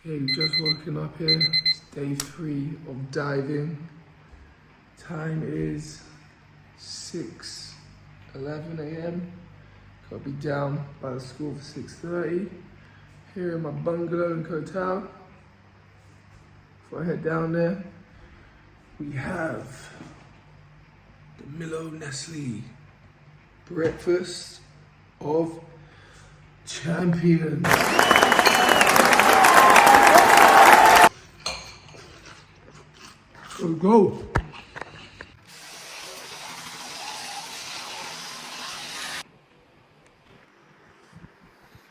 Okay, just woken up here. It's day 3 of diving. Time is 6:11 a.m. Gotta be down by the school for 6:30. Here in my bungalow in Koh Tao. Before I head down there, we have the Milo Nestle breakfast of champions. Let's go.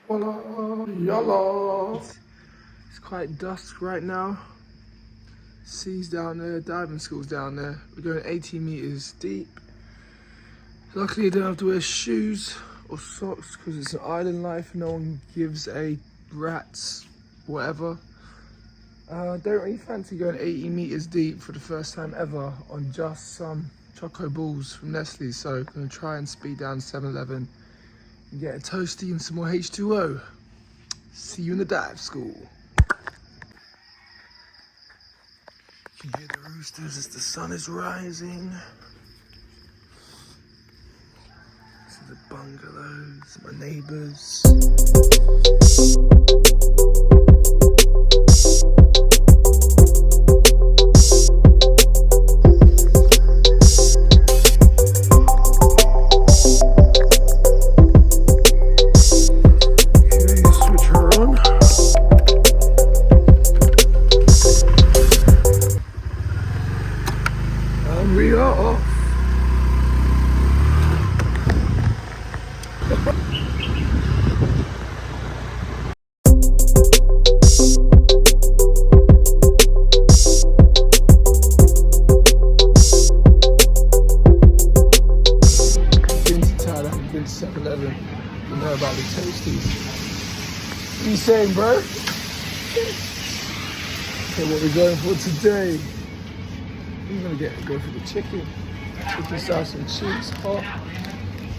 Voila, yalla. It's quite dusk right now. Sea's down there, diving school's down there. We're going 18 meters deep. Luckily, I don't have to wear shoes or socks because it's an island life. No one gives a rat's whatever. Don't really fancy going 80 meters deep for the first time ever on just some choco balls from Nestle. So I'm gonna try and speed down to 7-Eleven and get a toasty and some more H2O. See you in the dive school. You can hear the roosters as the sun is rising. These are the bungalows, my neighbours. We are off. Been to Thailand, I've been to 7-Eleven. You know about the toasties. What are you saying, bro? Okay, what we're going for today? I'm gonna go for the chicken sauce and cheese, hot,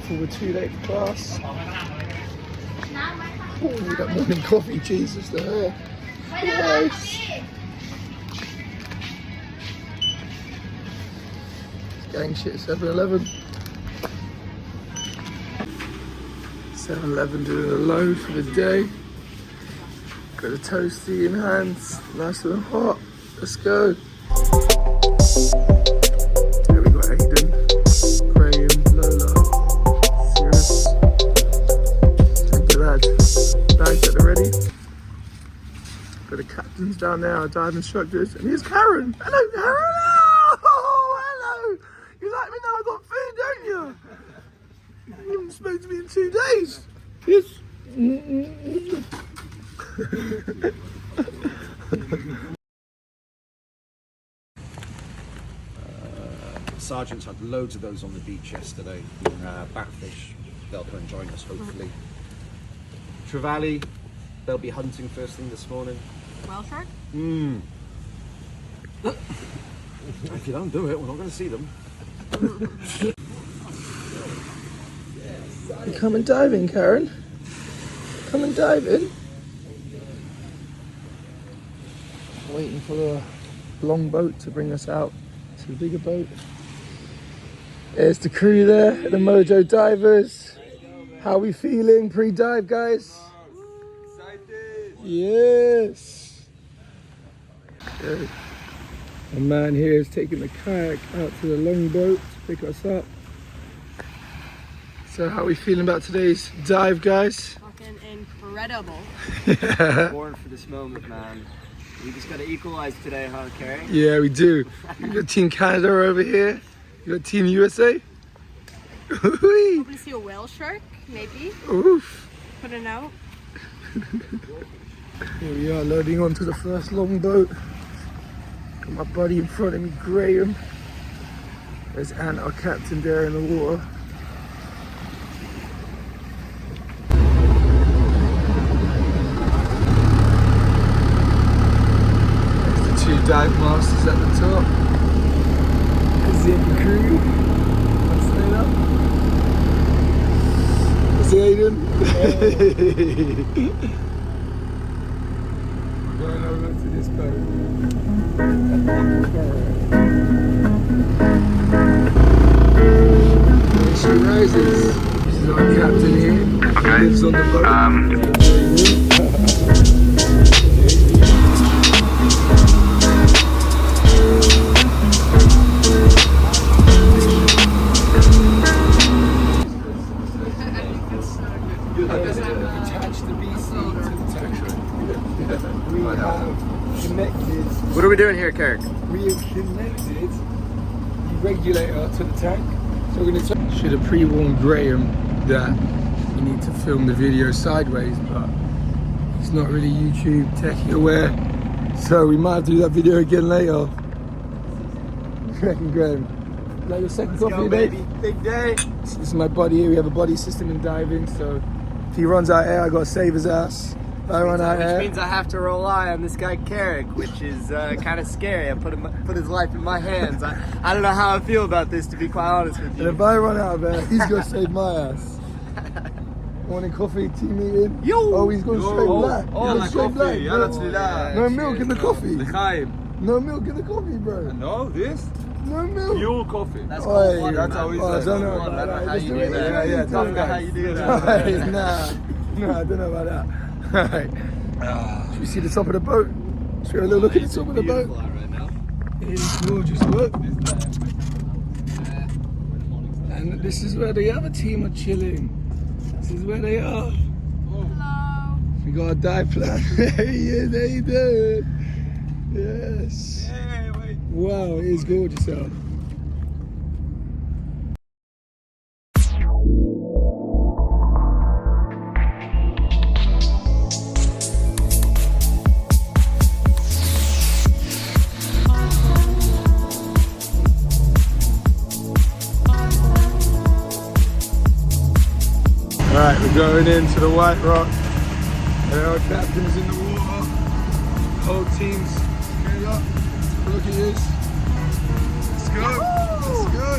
for we're too late for class. Oh, that morning coffee, Jesus, the hair. Nice. Gang shit, 7-Eleven. 7-Eleven doing a load for the day. Got a toasty in hands, nice and hot. Let's go. Here we got Aiden, Graham, Lola, Sirius. Thank you, lad. Bags at the ready. Got the captains down there, our dive instructors, and here's Karen. Hello, Karen. Oh, hello. You like me now? I got food, don't you? You haven't spoken to me in 2 days. Yes. Sergeants had loads of those on the beach yesterday. Batfish, they'll come and join us hopefully. Trevally, they'll be hunting first thing this morning. Whale shark? If you don't do it, we're not going to see them. You coming diving, Karen? Coming diving? Waiting for the long boat to bring us out to the bigger boat. There's the crew there, the Mojo Divers. How we feeling pre-dive, guys? Excited! Yes! Okay. A man here is taking the kayak out to the long boat to pick us up. So how are we feeling about today's dive, guys? Fucking incredible. Born for this moment, man. We just got to equalize today, huh, Kerry? Yeah, we do. You got Team Canada over here. You got Team USA. Hoping to see a whale shark, maybe. Oof. Put it out. Here we are loading onto the first long boat. Got my buddy in front of me, Graham. There's Ant, our captain, there in the water. There's the 2 dive masters at the top. There's the crew. What's the name now? Aiden. going over to this boat. There she rises. This is our captain here. He lives on the boat. Attach the BC to the tanker. We have connected. What are we doing here, Kirk? We have connected the regulator to the tank. So we're going to should have pre-warned Graham that you need to film the video sideways, but he's not really YouTube techie aware. So we might have to do that video again later. What do you reckon, Graham? Like your second coffee today? Big day. This is my buddy here. We have a buddy system in diving, so if he runs out of air, I gotta save his ass. If I run out of air, Which means I have to rely on this guy Carrick, which is kind of scary. I put his life in my hands. I don't know how I feel about this, to be quite honest with and you. if I run out of air, he's gonna save my ass. Morning coffee, tea meeting. Yo! Oh, he's going straight black. Oh, He's la straight black, coffee, bro. yalla tfila. No milk in the coffee. L'chaim. No milk in the coffee, bro. No, this? No milk. Pure coffee. That's Oi, cold water, that's man. how we Oh, I say don't know it. about I don't know that. how Let's you do do it. that. Yeah, I don't know how you do that. Right, nah, I don't know about that. Right. Should we see the top of the boat? Should we have a little look at the top of the boat? Right now. It's gorgeous, look. And this is where the other team are chilling. This is where they are. Hello. We got a dive plan. Yeah, they do. Yes. Hey, wait. Wow, it is gorgeous out. Alright, we're going into the White Rock. And our captain's in the water. Whole team's straight up. Look at this. Let's go. Let's go.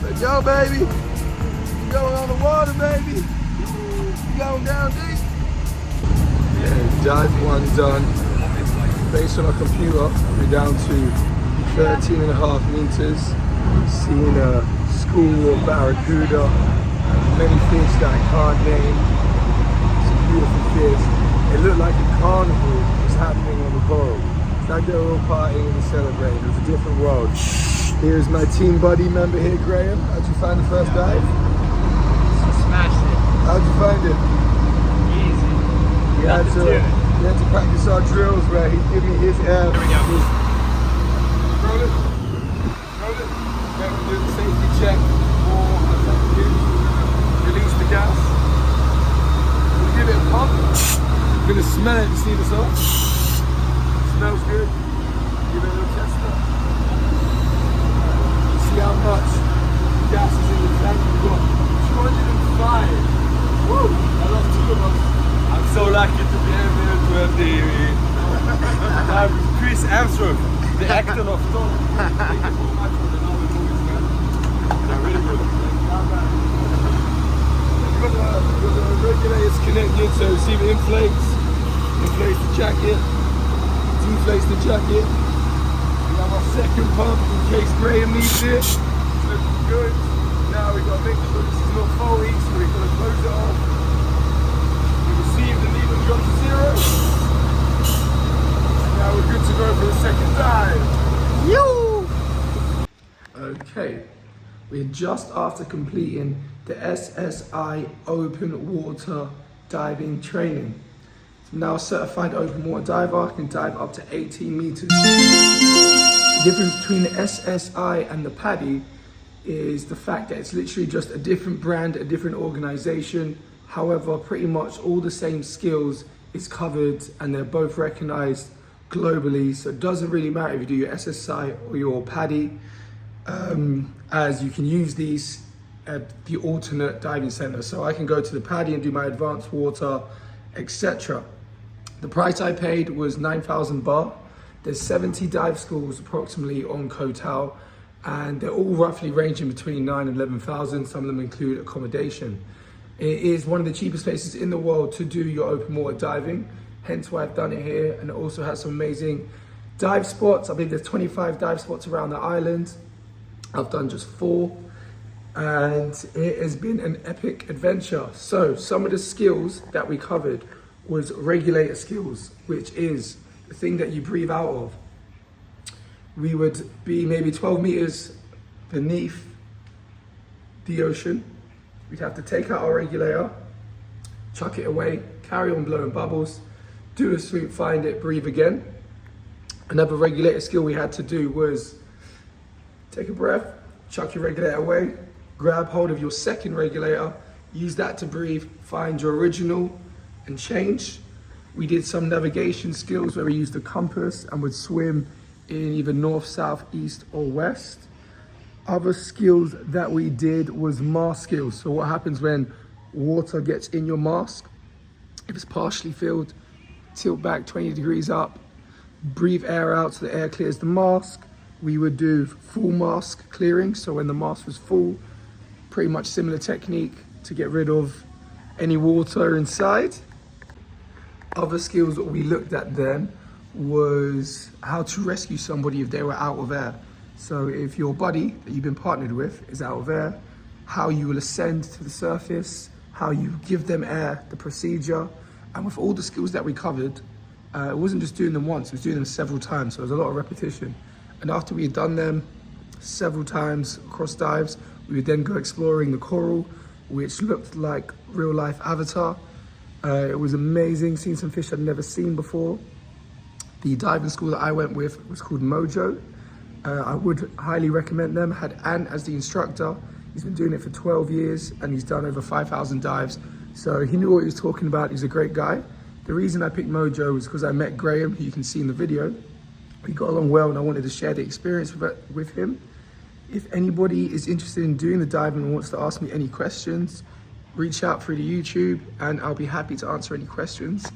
Let's go, baby. We're going on the water, baby. We're going down deep. Yeah, dive one done. Based on our computer, we're down to 13.5 meters. Seeing a school of barracuda. Many fish that I can't name. Some beautiful fish. It looked like a carnival was happening on the boat. It's like they were all partying and celebrating. It was a different world. Here's my team buddy member here, Graham. How'd you find the first dive? Smashed it. How'd you find it? Easy. We had to practice our drills where he'd give me his air. Roll it. Roll it. Then we do the safety check for release the gas. We'll give it a pump. You're gonna smell it to see this off. Smells good. Give it a little tester. See how much gas is in the tank. We've got 205. Woo! I love two of us. I'm so lucky to be able to have the Chris Armstrong, the actor of Thor. Thank you so much for the knowledge movies, man. They're really good. The regulator's connected, so see if it inflates the jacket, deflates the jacket. We have our second pump in case Graham needs it. It's looking good. Now we've got to make sure this is not faulty, so we're going to close it off. We received the needle drop to zero. And now we're good to go for the second dive. Okay, we're just after completing the SSI open water diving training. So now a certified open water diver can dive up to 18 meters. The difference between the SSI and the Padi is the fact that it's literally just a different brand, a different organization. However, pretty much all the same skills is covered and they're both recognized globally. So it doesn't really matter if you do your SSI or your Padi, as you can use these at the alternate diving center. So I can go to the Padi and do my advanced water, etc. The price I paid was 9,000 baht. There's 70 dive schools approximately on Koh Tao, and they're all roughly ranging between 9,000 and 11,000. Some of them include accommodation. It is one of the cheapest places in the world to do your open water diving. hence why I've done it here. And it also has some amazing dive spots. I believe there's 25 dive spots around the island. I've done just 4, and it has been an epic adventure. So some of the skills that we covered was regulator skills, which is the thing that you breathe out of. We would be maybe 12 meters beneath the ocean. We'd have to take out our regulator, chuck it away, carry on blowing bubbles, do a sweep, find it, breathe again. Another regulator skill we had to do was take a breath, chuck your regulator away, grab hold of your second regulator, use that to breathe, find your original and change. We did some navigation skills where we used a compass and would swim in either north, south, east or west. Other skills that we did was mask skills. So what happens when water gets in your mask? If it's partially filled, tilt back 20 degrees up, breathe air out so the air clears the mask. We would do full mask clearing. So when the mask was full, pretty much similar technique to get rid of any water inside. Other skills that we looked at then was how to rescue somebody if they were out of air. So if your buddy that you've been partnered with is out of air, how you will ascend to the surface, how you give them air, the procedure. And with all the skills that we covered, it wasn't just doing them once, it was doing them several times. So there was a lot of repetition. And after we had done them several times across dives, we would then go exploring the coral, which looked like real life Avatar. It was amazing, seeing some fish I'd never seen before. The diving school that I went with was called Mojo. I would highly recommend them. I had Ant as the instructor. He's been doing it for 12 years and he's done over 5,000 dives. So he knew what he was talking about. He's a great guy. The reason I picked Mojo was because I met Graham, who you can see in the video. We got along well and I wanted to share the experience with him. If anybody is interested in doing the diving and wants to ask me any questions, reach out through the YouTube and I'll be happy to answer any questions.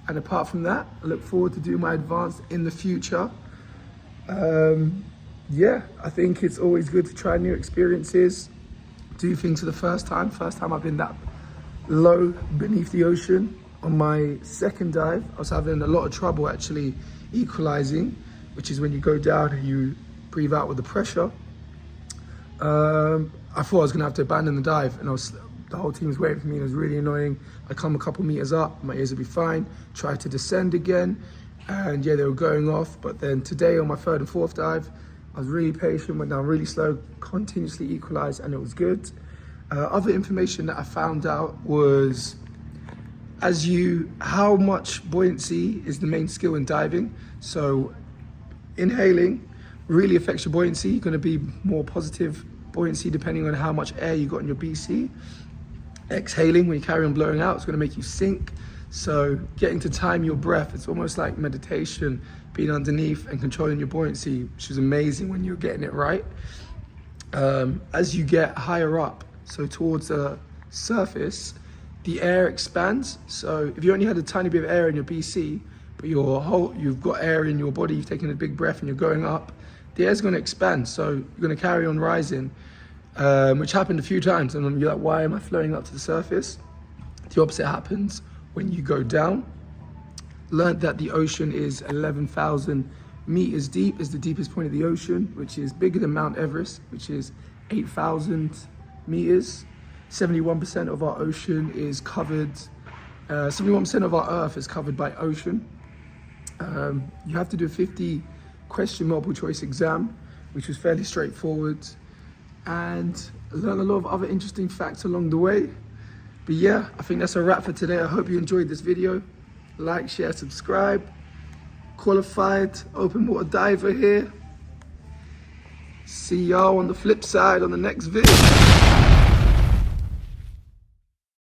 And apart from that, I look forward to doing my advanced in the future. Yeah, I think it's always good to try new experiences, do things for the first time. First time I've been that low beneath the ocean. On my second dive, I was having a lot of trouble actually equalizing, which is when you go down and you breathe out with the pressure. I thought I was gonna have to abandon the dive, and the whole team was waiting for me, and it was really annoying. I come a couple meters up, my ears would be fine, tried to descend again, and yeah, they were going off. But then today on my third and fourth dive, I was really patient, went down really slow, continuously equalized, and it was good. Other information that I found out was how much buoyancy is the main skill in diving. So inhaling really affects your buoyancy. You're gonna be more positive buoyancy depending on how much air you got in your BC. Exhaling, when you carry on blowing out, it's gonna make you sink. So getting to time your breath, it's almost like meditation, being underneath and controlling your buoyancy, which is amazing when you're getting it right. As you get higher up, so towards the surface, the air expands. So if you only had a tiny bit of air in your BC, but you've got air in your body, you've taken a big breath and you're going up, the air's gonna expand. So you're gonna carry on rising, which happened a few times. And you're like, why am I floating up to the surface? The opposite happens when you go down. Learned that the ocean is 11,000 meters deep, is the deepest point of the ocean, which is bigger than Mount Everest, which is 8,000 meters. 71% of our ocean is covered, 71% of our Earth is covered by ocean. You have to do a 50-question multiple choice exam, which was fairly straightforward, and learn a lot of other interesting facts along the way. But yeah, I think that's a wrap for today. I hope you enjoyed this video. Like, share, subscribe. Qualified open water diver here. See y'all on the flip side on the next video.